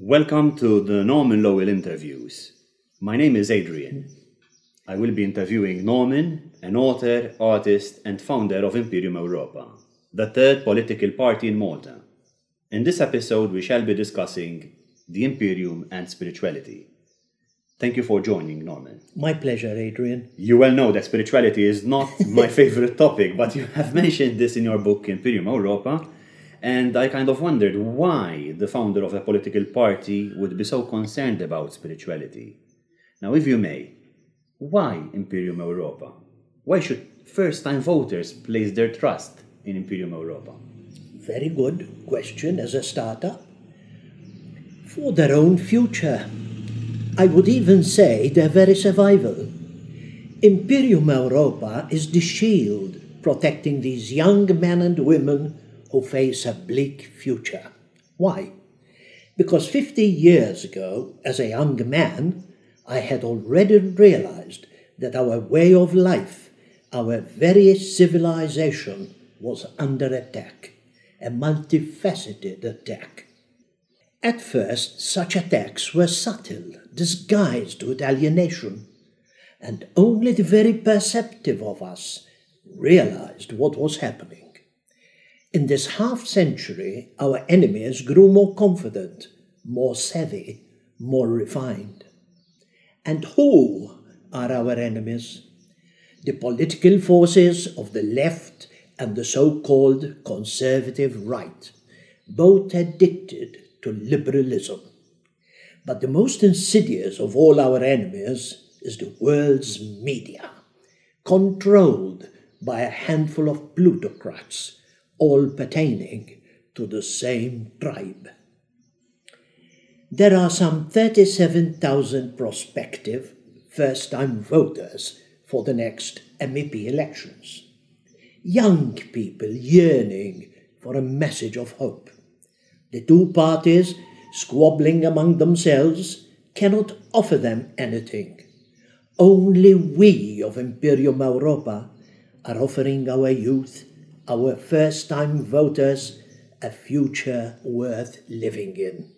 Welcome to the Norman Lowell interviews. My name is Adrian. I will be interviewing Norman, an author, artist, and founder of Imperium Europa, the third political party in Malta. In this episode, we shall be discussing the Imperium and spirituality. Thank you for joining, Norman. My pleasure, Adrian. You well know that spirituality is not my favorite topic, but you have mentioned this in your book, Imperium Europa, and I kind of wondered why the founder of a political party would be so concerned about spirituality. Now, if you may, why Imperium Europa? Why should first-time voters place their trust in Imperium Europa? Very good question as a starter. For their own future. I would even say their very survival. Imperium Europa is the shield protecting these young men and women who face a bleak future. Why? Because 50 years ago, as a young man, I had already realized that our way of life, our very civilization, was under attack, a multifaceted attack. At first, such attacks were subtle, disguised with alienation, and only the very perceptive of us realized what was happening. In this half-century, our enemies grew more confident, more savvy, more refined. And who are our enemies? The political forces of the left and the so-called conservative right, both addicted to liberalism. But the most insidious of all our enemies is the world's media, controlled by a handful of plutocrats, all pertaining to the same tribe. There are some 37,000 prospective first-time voters for the next MEP elections. Young people yearning for a message of hope. The two parties, squabbling among themselves, cannot offer them anything. Only we of Imperium Europa are offering our youth, our first-time voters, a future worth living in.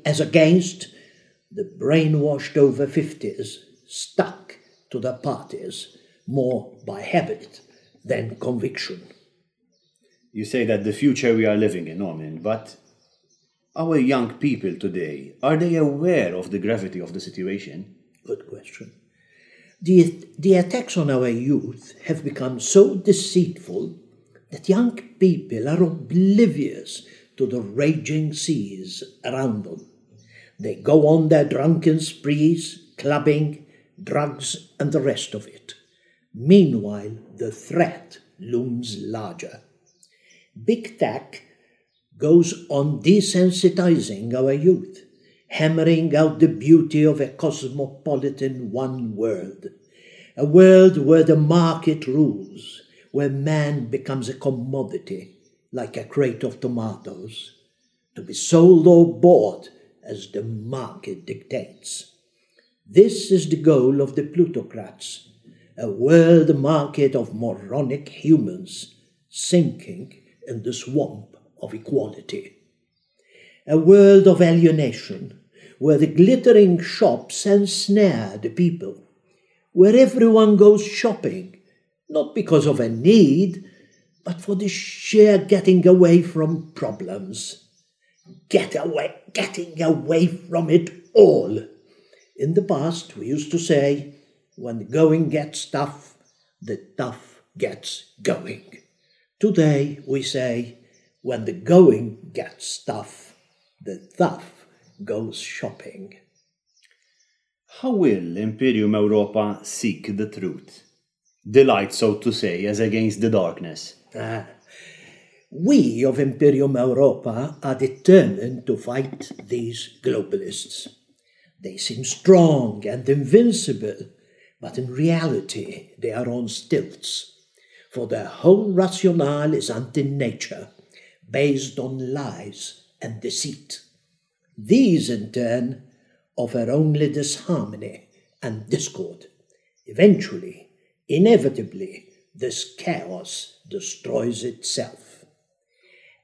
As against the brainwashed over 50s stuck to their parties more by habit than conviction. You say that the future we are living in, Norman, but our young people today, are they aware of the gravity of the situation? Good question. The attacks on our youth have become so deceitful that young people are oblivious to the raging seas around them. They go on their drunken sprees, clubbing, drugs, and the rest of it. Meanwhile, the threat looms larger. Big Tech goes on desensitizing our youth, hammering out the beauty of a cosmopolitan one world, a world where the market rules, where man becomes a commodity, like a crate of tomatoes, to be sold or bought as the market dictates. This is the goal of the plutocrats, a world market of moronic humans sinking in the swamp of equality. A world of alienation, where the glittering shops ensnare the people, where everyone goes shopping, not because of a need, but for the sheer getting away from problems. Getting away from it all. In the past, we used to say, when the going gets tough, the tough gets going. Today, we say, when the going gets tough, the tough goes shopping. How will Imperium Europa seek the truth? The light, so to say, as against the darkness. We of Imperium Europa are determined to fight these globalists. They seem strong and invincible, but in reality they are on stilts, for their whole rationale is anti-nature, based on lies and deceit. These, in turn, offer only disharmony and discord. Eventually, inevitably, this chaos destroys itself.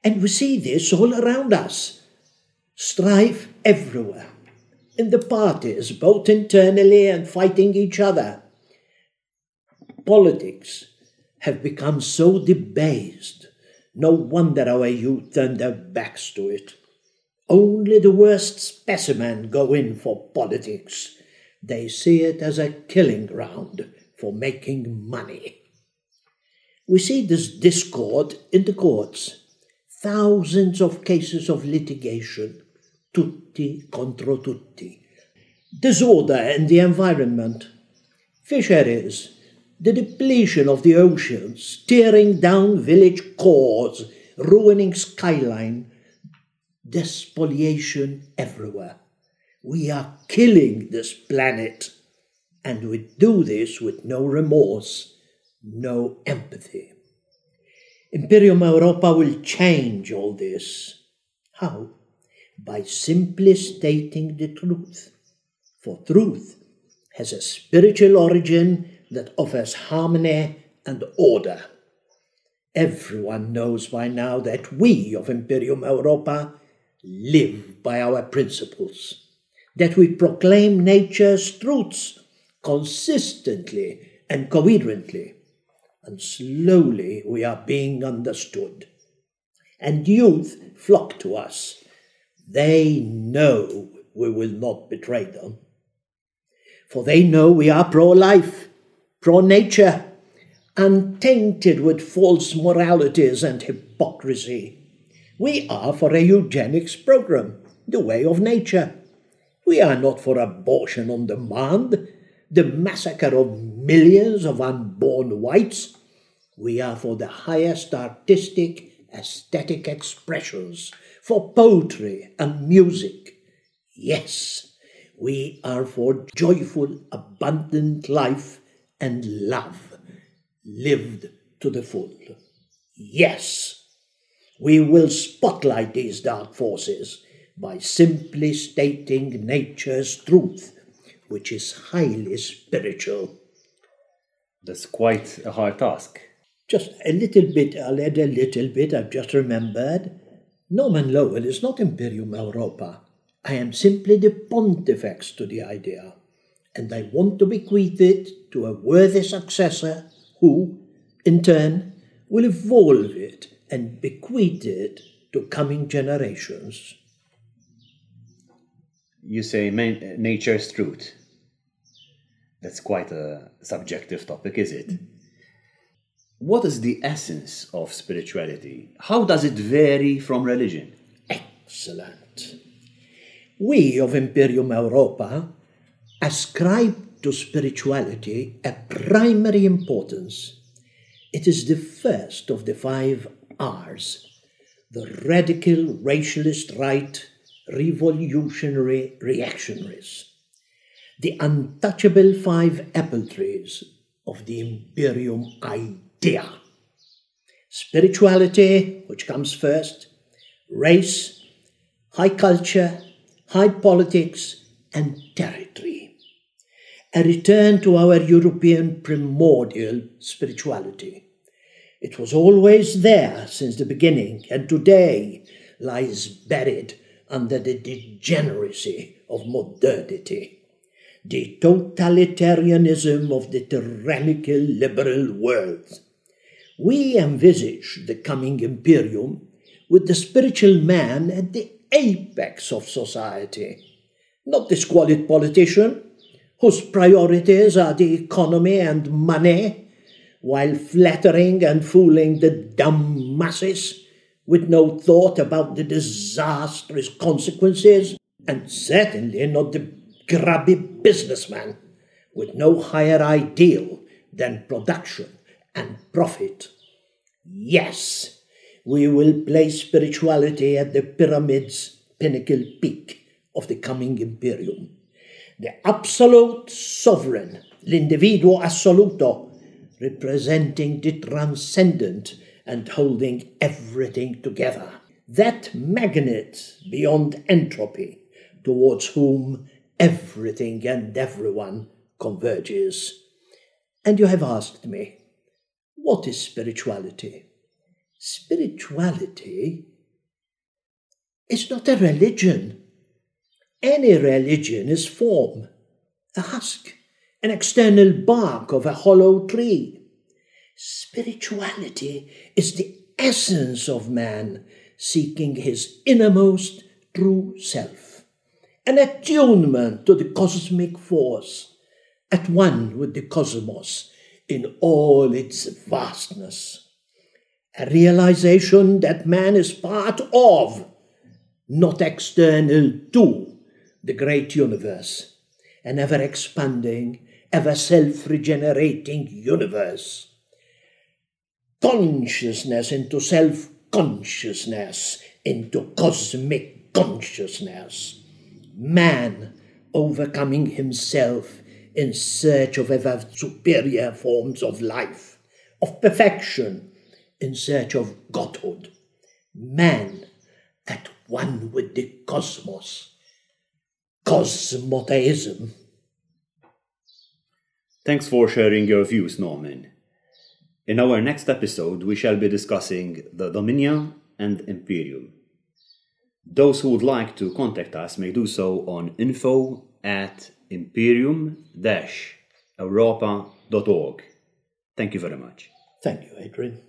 And we see this all around us. strife everywhere, in the parties, both internally and fighting each other. Politics have become so debased, no wonder our youth turn their backs to it. Only the worst specimen go in for politics. They see it as a killing ground for making money. We see this discord in the courts. Thousands of cases of litigation, tutti contro tutti. Disorder in the environment, fisheries, the depletion of the oceans, tearing down village cores, ruining skyline, despoliation everywhere. We are killing this planet, and we do this with no remorse, no empathy. Imperium Europa will change all this. How? By simply stating the truth. For truth has a spiritual origin that offers harmony and order. Everyone knows by now that we of Imperium Europa live by our principles, that we proclaim nature's truths consistently and coherently, and slowly we are being understood. And youth flock to us. They know we will not betray them, for they know we are pro-life, pro-nature, untainted with false moralities and hypocrisy. We are for a eugenics program, the way of nature. We are not for abortion on demand, the massacre of millions of unborn whites. We are for the highest artistic, aesthetic expressions, for poetry and music. Yes, we are for joyful, abundant life and love, lived to the full. Yes, we will spotlight these dark forces by simply stating nature's truth, which is highly spiritual. That's quite a hard task. Just a little bit, I'll add a little bit, I've just remembered. Norman Lowell is not Imperium Europa. I am simply the pontifex to the idea, and I want to bequeath it to a worthy successor who, in turn, will evolve it and bequeath it to coming generations. You say nature's truth. That's quite a subjective topic, is it? What is the essence of spirituality? How does it vary from religion? Excellent. We of Imperium Europa ascribe to spirituality a primary importance. It is the first of the 5 R's, the radical racialist right, revolutionary reactionaries, the untouchable 5 apple trees of the Imperium idea. Spirituality, which comes first, race, high culture, high politics, and territory. A return to our European primordial spirituality. It was always there since the beginning, and today lies buried under the degeneracy of modernity, the totalitarianism of the tyrannical liberal world. We envisage the coming Imperium with the spiritual man at the apex of society, not the squalid politician whose priorities are the economy and money, while flattering and fooling the dumb masses with no thought about the disastrous consequences, and certainly not the grubby businessman with no higher ideal than production and profit. Yes, we will place spirituality at the pyramid's pinnacle peak of the coming Imperium. The absolute sovereign, l'individuo assoluto, representing the transcendent and holding everything together. That magnet beyond entropy, towards whom everything and everyone converges. And you have asked me, what is spirituality? Spirituality is not a religion. Any religion is form, a husk, an external bark of a hollow tree. Spirituality is the essence of man seeking his innermost true self, an attunement to the cosmic force, at one with the cosmos in all its vastness. A realization that man is part of, not external to, the great universe, an ever-expanding, ever self-regenerating universe. Consciousness into self-consciousness, into cosmic consciousness. Man overcoming himself in search of ever superior forms of life, of perfection, in search of godhood. Man at one with the cosmos. Cosmotheism. Thanks for sharing your views, Norman. In our next episode, we shall be discussing the Dominia and Imperium. Those who would like to contact us may do so on info@imperium-europa.org. Thank you very much. Thank you, Adrian.